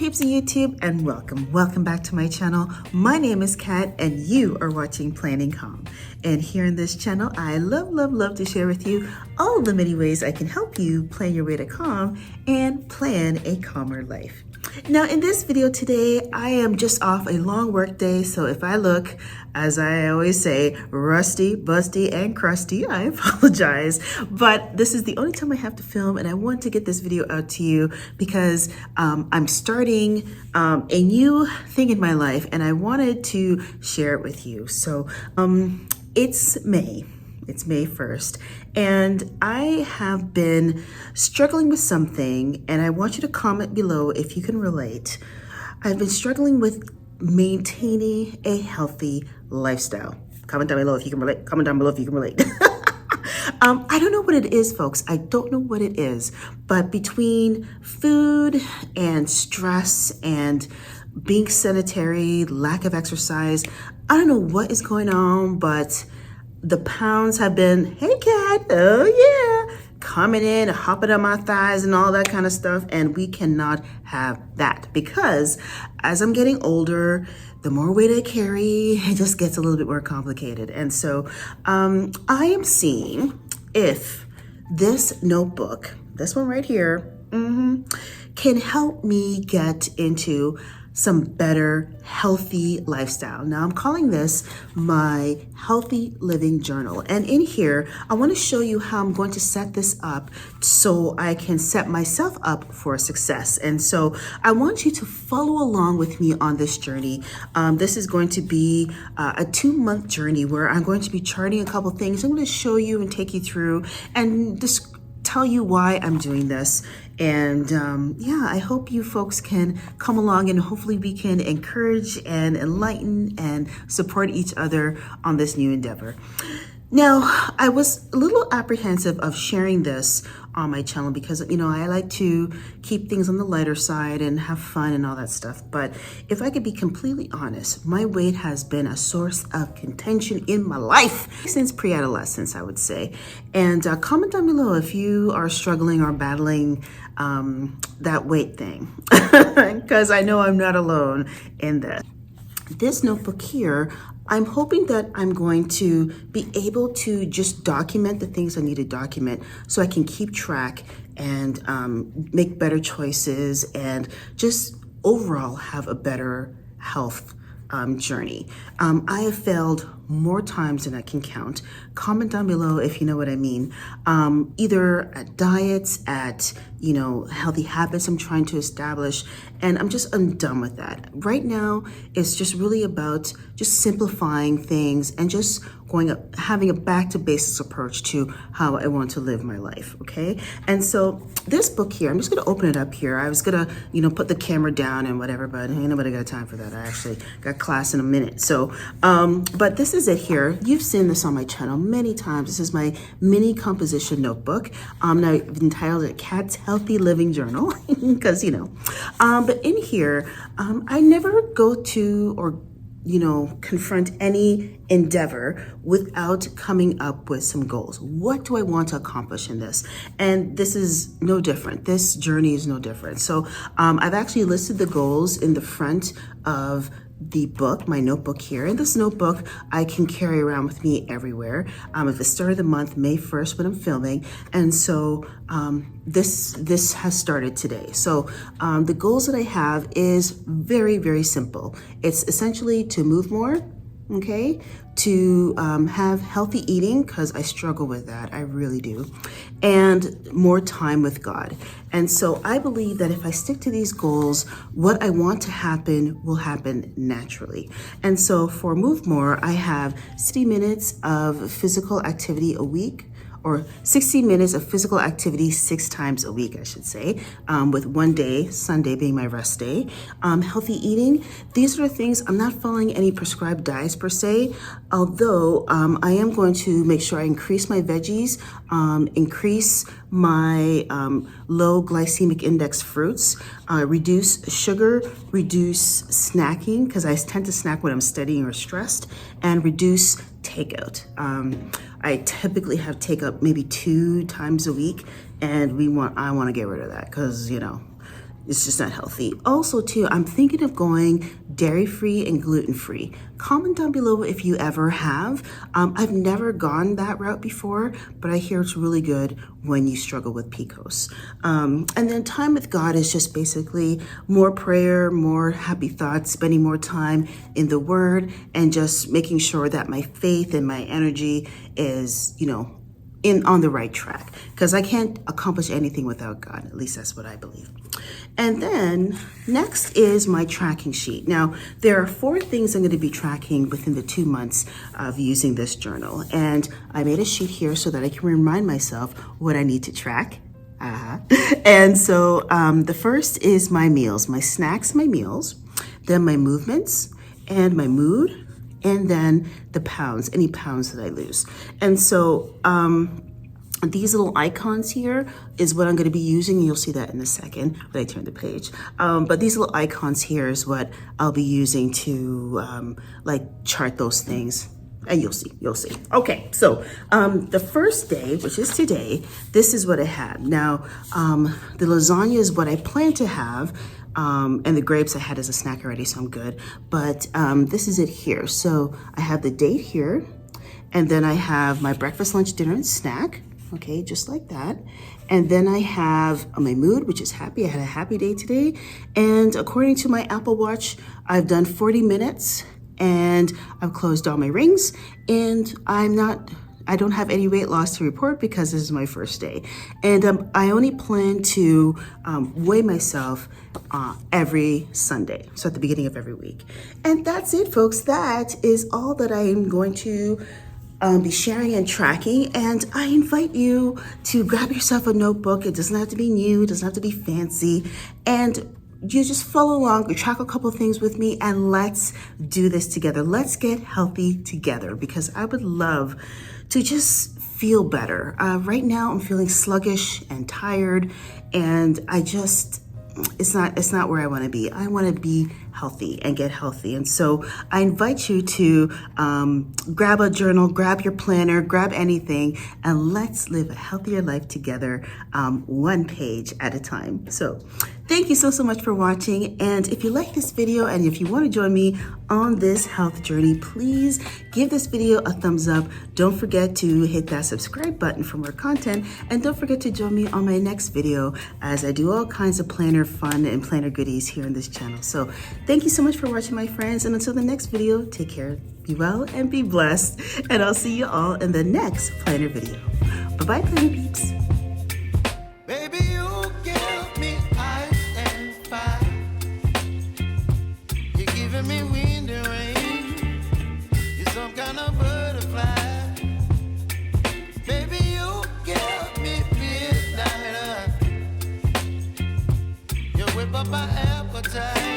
peeps of YouTube, and welcome back to my channel. My name is Kat and you are watching Planning Calm. And here in this channel, I love to share with you all the many ways I can help you plan your way to calm and plan a calmer life. Now in this video today, I am just off a long work day, so if I look, as I always say, rusty, busty, and crusty, I apologize. But this is the only time I have to film, and I want to get this video out to you because I'm starting a new thing in my life, and I wanted to share it with you. So it's May. It's May 1st, and I have been struggling with something, and I want you to comment below if you can relate. I've been struggling with maintaining a healthy lifestyle. Comment down below if you can relate. Comment down below if you can relate. I don't know what it is, folks. I don't know what it is, but between food and stress and being sedentary, lack of exercise, I don't know what is going on, but the pounds have been, hey Kat, oh yeah, coming in, hopping on my thighs and all that kind of stuff. And we cannot have that because as I'm getting older, the more weight I carry, it just gets a little bit more complicated. And so I am seeing if this notebook, this one right here, can help me get into some better healthy lifestyle. Now I'm calling this my healthy living journal. And in here, I want to show you how I'm going to set this up so I can set myself up for success. And so I want you to follow along with me on this journey. This is going to be a 2-month journey where I'm going to be charting a couple things. I'm going to show you and take you through and just tell you why I'm doing this. And yeah, I hope you folks can come along and hopefully we can encourage and enlighten and support each other on this new endeavor. Now, I was a little apprehensive of sharing this on my channel because, you know, I like to keep things on the lighter side and have fun and all that stuff. But if I could be completely honest, my weight has been a source of contention in my life since pre-adolescence, I would say. And comment down below if you are struggling or battling that weight thing, because I know I'm not alone in this. This notebook here, I'm hoping that I'm going to be able to just document the things I need to document so I can keep track and make better choices and just overall have a better health journey. I have failed more times than I can count. Comment down below if you know what I mean. Either at diets, at, you know, healthy habits I'm trying to establish, and I'm done with that. Right now, it's just really about just simplifying things and just having a back to basics approach to how I want to live my life, okay? And so this book here, I'm just gonna open it up here. I was gonna, you know, put the camera down and whatever, but ain't nobody got time for that. I actually got class in a minute. So, but this is it here. You've seen this on my channel many times. This is my mini composition notebook. Now I've entitled it Kat's Healthy Living Journal, because, you know, but in here, I never go to or confront any endeavor without coming up with some goals. What do I want to accomplish in this? And this is no different. This journey is no different. So I've actually listed the goals in the front of the book, my notebook here. And this notebook I can carry around with me everywhere. At the start of the month, May 1st, when I'm filming. And so this has started today. So the goals that I have is very simple. It's essentially to move more, okay, to have healthy eating, because I struggle with that, I really do, and more time with God. And so I believe that if I stick to these goals, what I want to happen will happen naturally. And so for Move More, I have 60 minutes of physical activity a week, or 60 minutes of physical activity 6 times a week, I should say, with one day, Sunday being my rest day. Healthy eating, these are the things, I'm not following any prescribed diets per se, although I am going to make sure I increase my veggies, increase my low glycemic index fruits, reduce sugar, reduce snacking, because I tend to snack when I'm studying or stressed, and reduce takeout. I typically have takeout maybe 2 times a week, and I want to get rid of that because, you know, It's just not healthy. Also, too, I'm thinking of going dairy-free and gluten-free. Comment down below if you ever have. I've never gone that route before, but I hear it's really good when you struggle with PCOS. And then time with God is just basically more prayer, more happy thoughts, spending more time in the Word, and just making sure that my faith and my energy is, on the right track, because I can't accomplish anything without God. At least that's what I believe. And then next is my tracking sheet. Now, there are 4 things I'm going to be tracking within the 2 months of using this journal. And I made a sheet here so that I can remind myself what I need to track. And so the first is my meals, my snacks, my meals, then my movements and my mood, and then the pounds, any pounds that I lose. And so these little icons here is what I'm going to be using. You'll see that in a second when I turn the page. But these little icons here is what I'll be using to chart those things. And you'll see. Okay, so the first day, which is today, this is what I had. Now, the lasagna is what I plan to have. And the grapes I had as a snack already, so I'm good. But this is it here. So I have the date here, and then I have my breakfast, lunch, dinner, and snack. Okay, just like that. And then I have my mood, which is happy. I had a happy day today. And according to my Apple Watch, I've done 40 minutes and I've closed all my rings, and I don't have any weight loss to report because this is my first day. And I only plan to weigh myself every Sunday, so at the beginning of every week. And that's it, folks. That is all that I am going to be sharing and tracking. And I invite you to grab yourself a notebook. It doesn't have to be new, it doesn't have to be fancy. And you just follow along, you track a couple things with me, and let's do this together. Let's get healthy together, because I would love to just feel better. Right now I'm feeling sluggish and tired, and it's not where I want to be. I want to be healthy and get healthy. And so I invite you to grab a journal, grab your planner, grab anything, and let's live a healthier life together, one page at a time. So thank you so much for watching. And if you like this video and if you want to join me on this health journey, please give this video a thumbs up. Don't forget to hit that subscribe button for more content. And don't forget to join me on my next video, as I do all kinds of planner fun and planner goodies here on this channel. So thank you so much for watching, my friends. And until the next video, take care, be well, and be blessed. And I'll see you all in the next planner video. Bye-bye, planner peeps. Baby, you give me ice and fire. You're giving me wind and rain. You're some kind of butterfly. Baby, you give me midnight. You whip up my appetite.